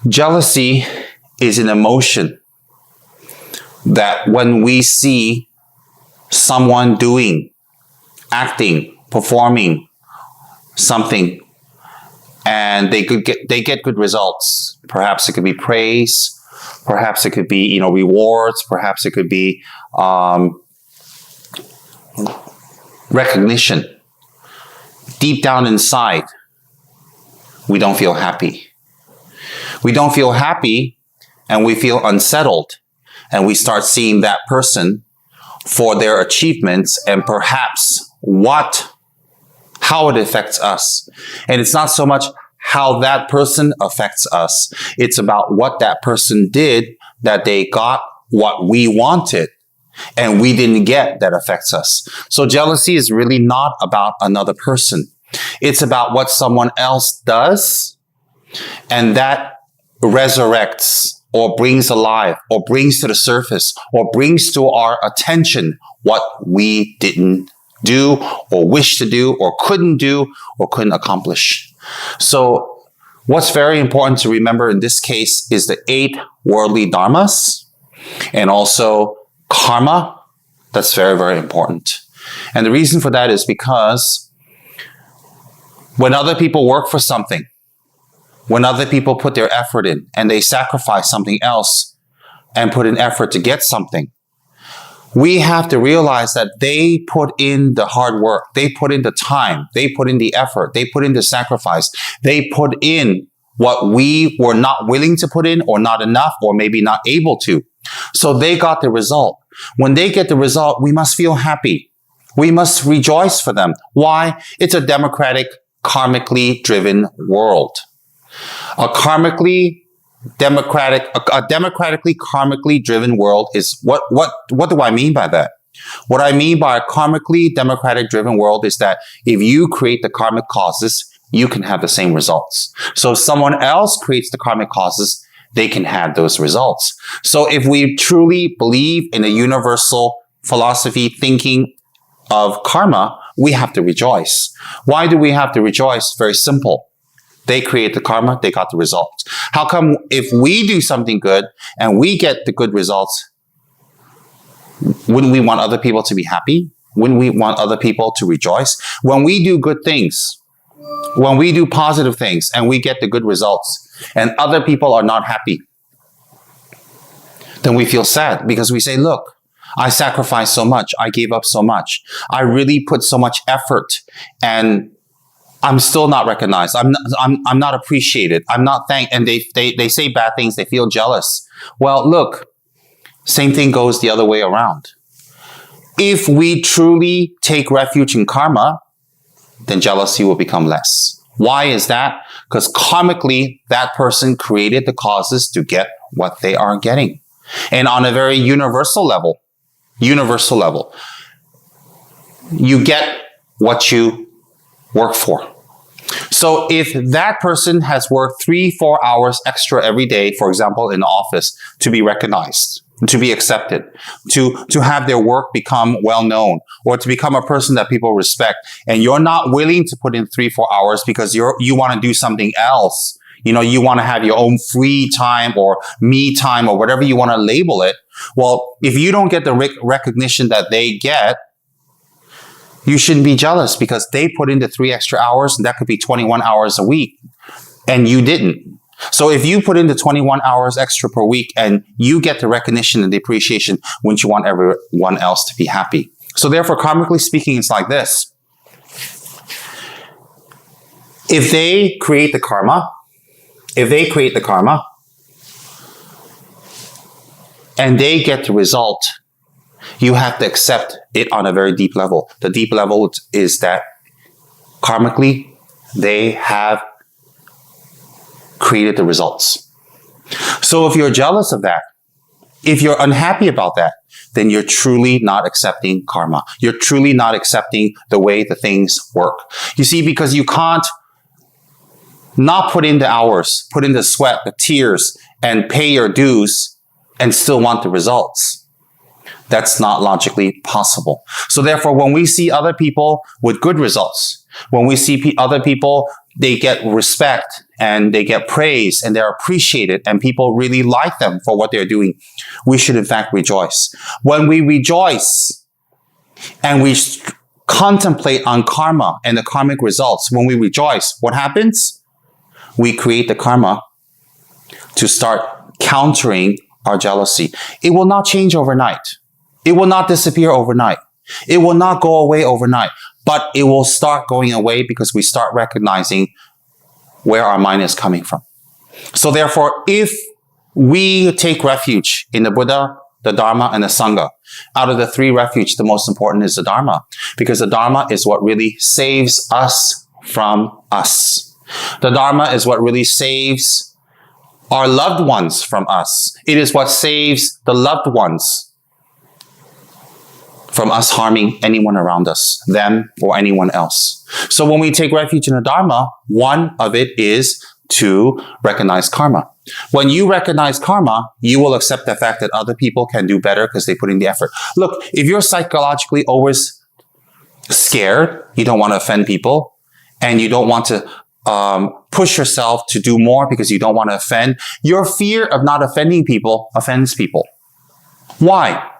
Jealousy is an emotion that when we see someone doing, acting, performing something, and they get good results. Perhaps it could be praise. Perhaps it could be, rewards. Perhaps it could be recognition. Deep down inside, we don't feel happy. We don't feel happy, and we feel unsettled, and we start seeing that person for their achievements and perhaps how it affects us. And it's not so much how that person affects us. It's about what that person did that they got what we wanted and we didn't get that affects us. So jealousy is really not about another person. It's about what someone else does, and that resurrects or brings alive or brings to the surface or brings to our attention what we didn't do or wish to do or couldn't accomplish. So what's very important to remember in this case is the 8 worldly dharmas and also karma. That's very, very important. And the reason for that is because when other people work for something, when other people put their effort in and they sacrifice something else and put an effort to get something, we have to realize that they put in the hard work. They put in the time. They put in the effort. They put in the sacrifice. They put in what we were not willing to put in or not enough or maybe not able to. So they got the result. When they get the result, we must feel happy. We must rejoice for them. Why? It's a democratic, karmically driven world. A democratically, karmically driven world is what do I mean by that? What I mean by a karmically democratic driven world is that if you create the karmic causes, you can have the same results. So if someone else creates the karmic causes, they can have those results. So if we truly believe in a universal philosophy thinking of karma, we have to rejoice. Why do we have to rejoice? Very simple. They create the karma, they got the results. How come if we do something good and we get the good results, wouldn't we want other people to be happy? Wouldn't we want other people to rejoice? When we do good things, when we do positive things and we get the good results and other people are not happy, then we feel sad because we say, look, I sacrificed so much. I gave up so much. I really put so much effort and I'm still not recognized. I'm not appreciated. I'm not thanked. And they say bad things. They feel jealous. Well, look, same thing goes the other way around. If we truly take refuge in karma, then jealousy will become less. Why is that? Because karmically, that person created the causes to get what they are getting. And on a very universal level, you get what you work for. So if that person has worked 3-4 hours extra every day, for example, in the office, to be recognized, to be accepted, to have their work become well known, or to become a person that people respect, and you're not willing to put in 3-4 hours because you want to do something else, you want to have your own free time or me time or whatever you want to label it. Well, if you don't get the recognition that they get, you shouldn't be jealous because they put in the 3 extra hours, and that could be 21 hours a week, and you didn't. So if you put in the 21 hours extra per week and you get the recognition and the appreciation, wouldn't you want everyone else to be happy? So therefore, karmically speaking, it's like this. If they create the karma, and they get the result, you have to accept it on a very deep level. The deep level is that karmically, they have created the results. So if you're jealous of that, if you're unhappy about that, then you're truly not accepting karma. You're truly not accepting the way the things work. You see, because you can't not put in the hours, put in the sweat, the tears, and pay your dues and still want the results. That's not logically possible. So therefore, when we see other people with good results, when we see other people, they get respect and they get praise and they're appreciated and people really like them for what they're doing, we should in fact rejoice. When we rejoice and we contemplate on karma and the karmic results, when we rejoice, what happens? We create the karma to start countering our jealousy. It will not change overnight. It will not disappear overnight. It will not go away overnight, but it will start going away because we start recognizing where our mind is coming from. So therefore, if we take refuge in the Buddha, the Dharma, and the Sangha, out of the three refuge, the most important is the Dharma, because the Dharma is what really saves us from us. The Dharma is what really saves our loved ones from us. It is what saves the loved ones from us harming anyone around us, them or anyone else. So when we take refuge in the Dharma, one of it is to recognize karma. When you recognize karma, you will accept the fact that other people can do better because they put in the effort. Look, if you're psychologically always scared, you don't want to offend people, and you don't want to push yourself to do more because you don't want to offend, your fear of not offending people offends people. Why?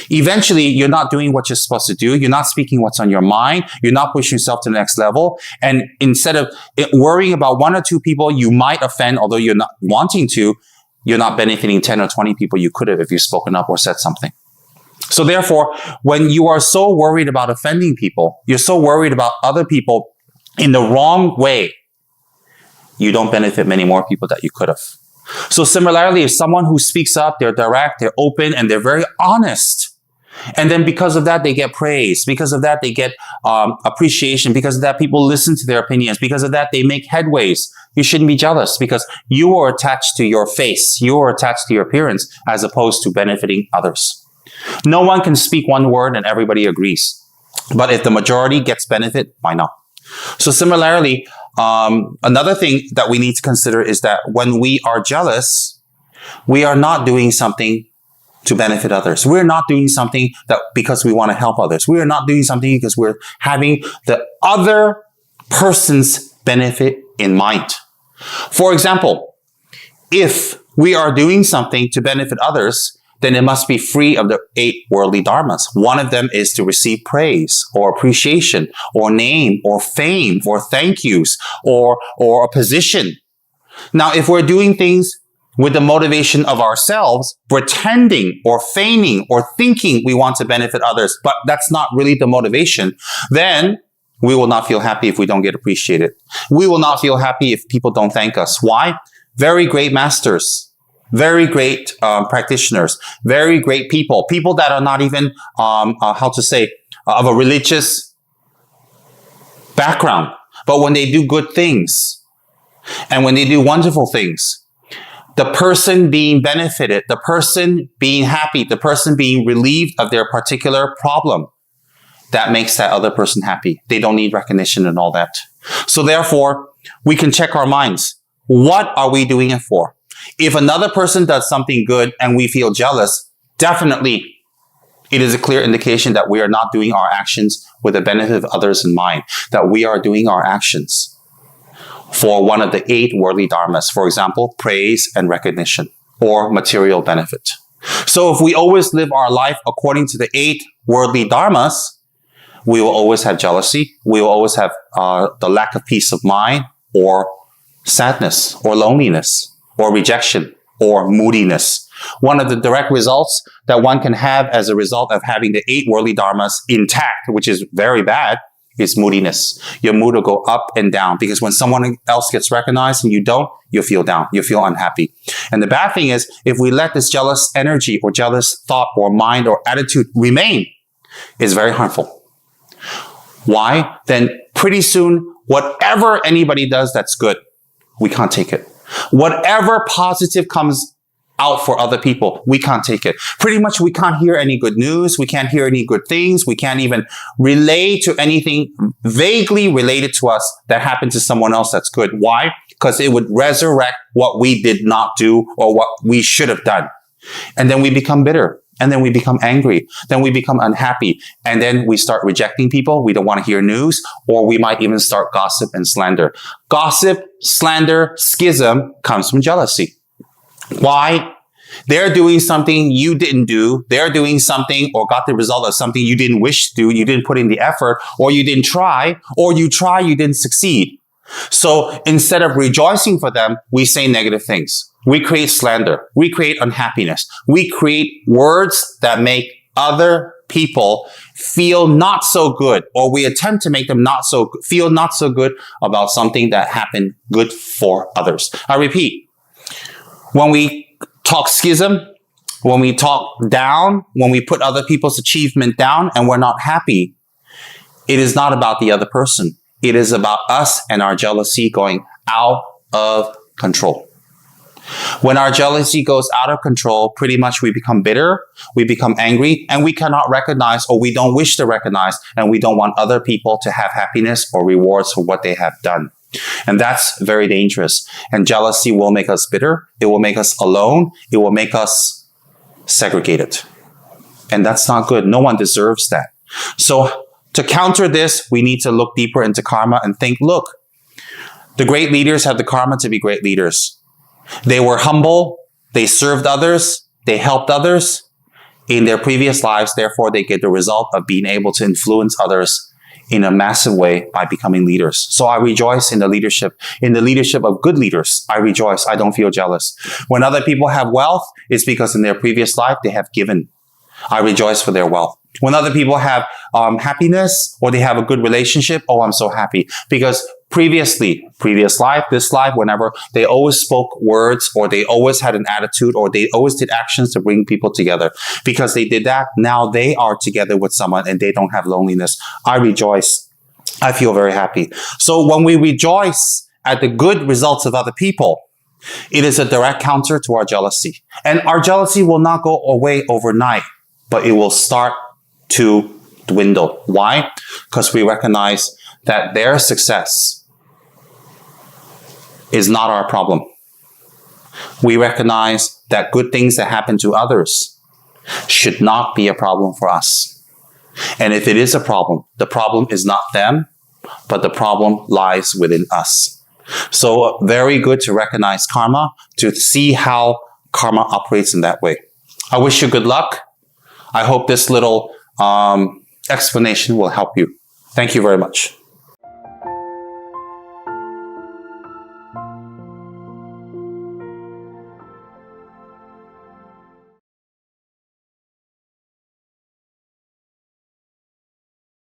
Eventually, you're not doing what you're supposed to do. You're not speaking what's on your mind. You're not pushing yourself to the next level. And instead of worrying about one or two people you might offend, although you're not wanting to, you're not benefiting 10 or 20 people you could have if you've spoken up or said something. So therefore, when you are so worried about offending people, you're so worried about other people in the wrong way, you don't benefit many more people that you could have. So similarly, if someone who speaks up, they're direct, they're open, and they're very honest, and then because of that, they get praise. Because of that, they get appreciation. Because of that, people listen to their opinions. Because of that, they make headways. You shouldn't be jealous because you are attached to your face. You are attached to your appearance as opposed to benefiting others. No one can speak one word and everybody agrees. But if the majority gets benefit, why not? So similarly, another thing that we need to consider is that when we are jealous, we are not doing something to benefit others. We're not doing something that because we want to help others. We are not doing something because we're having the other person's benefit in mind. For example, if we are doing something to benefit others, then it must be free of the 8 worldly dharmas. One of them is to receive praise or appreciation or name or fame or thank yous or a position. Now, if we're doing things with the motivation of ourselves, pretending or feigning or thinking we want to benefit others, but that's not really the motivation, then we will not feel happy if we don't get appreciated. We will not feel happy if people don't thank us. Why? Very great masters, very great practitioners, very great people that are not even, of a religious background. But when they do good things and when they do wonderful things, the person being benefited, the person being happy, the person being relieved of their particular problem, that makes that other person happy. They don't need recognition and all that. So therefore, we can check our minds. What are we doing it for? If another person does something good and we feel jealous, definitely it is a clear indication that we are not doing our actions with the benefit of others in mind, that we are doing our actions for one of the 8 worldly dharmas. For example, praise and recognition or material benefit. So if we always live our life according to the 8 worldly dharmas, we will always have jealousy. We will always have the lack of peace of mind or sadness or loneliness or rejection or moodiness. One of the direct results that one can have as a result of having the 8 worldly dharmas intact, which is very bad, is moodiness. Your mood will go up and down because when someone else gets recognized and you don't, you feel down, you feel unhappy. And the bad thing is, if we let this jealous energy or jealous thought or mind or attitude remain, it's very harmful. Why? Then pretty soon, whatever anybody does that's good, we can't take it. Whatever positive comes out for other people, we can't take it. Pretty much we can't hear any good news. We can't hear any good things. We can't even relate to anything vaguely related to us that happened to someone else that's good. Why? Because it would resurrect what we did not do or what we should have done. And then we become bitter. And then we become angry. Then we become unhappy. And then we start rejecting people. We don't want to hear news. Or we might even start gossip and slander. Gossip, slander, schism comes from jealousy. Why? They're doing something you didn't do. They're doing something or got the result of something you didn't wish to do. You didn't put in the effort, or you didn't try, or you try, you didn't succeed. So instead of rejoicing for them, we say negative things. We create slander. We create unhappiness. We create words that make other people feel not so good, or we attempt to make them feel not so good about something that happened good for others. I repeat, when we talk schism, when we talk down, when we put other people's achievement down and we're not happy, it is not about the other person. It is about us and our jealousy going out of control. When our jealousy goes out of control, pretty much we become bitter, we become angry, and we cannot recognize, or we don't wish to recognize, and we don't want other people to have happiness or rewards for what they have done. And that's very dangerous. And jealousy will make us bitter. It will make us alone. It will make us segregated. And that's not good. No one deserves that. So to counter this, we need to look deeper into karma and think, look, the great leaders have the karma to be great leaders. They were humble. They served others. They helped others in their previous lives. Therefore, they get the result of being able to influence others in a massive way by becoming leaders. So I rejoice in the leadership of good leaders. I rejoice. I don't feel jealous. When other people have wealth, it's because in their previous life, they have given. I rejoice for their wealth. When other people have happiness, or they have a good relationship, oh, I'm so happy. Because previous life, this life, whenever, they always spoke words, or they always had an attitude, or they always did actions to bring people together. Because they did that, now they are together with someone and they don't have loneliness. I rejoice. I feel very happy. So when we rejoice at the good results of other people, it is a direct counter to our jealousy. And our jealousy will not go away overnight, but it will start to dwindle. Why? Because we recognize that their success is not our problem. We recognize that good things that happen to others should not be a problem for us. And if it is a problem, the problem is not them, but the problem lies within us. So very good to recognize karma, to see how karma operates in that way. I wish you good luck. I hope this little explanation will help you. Thank you very much.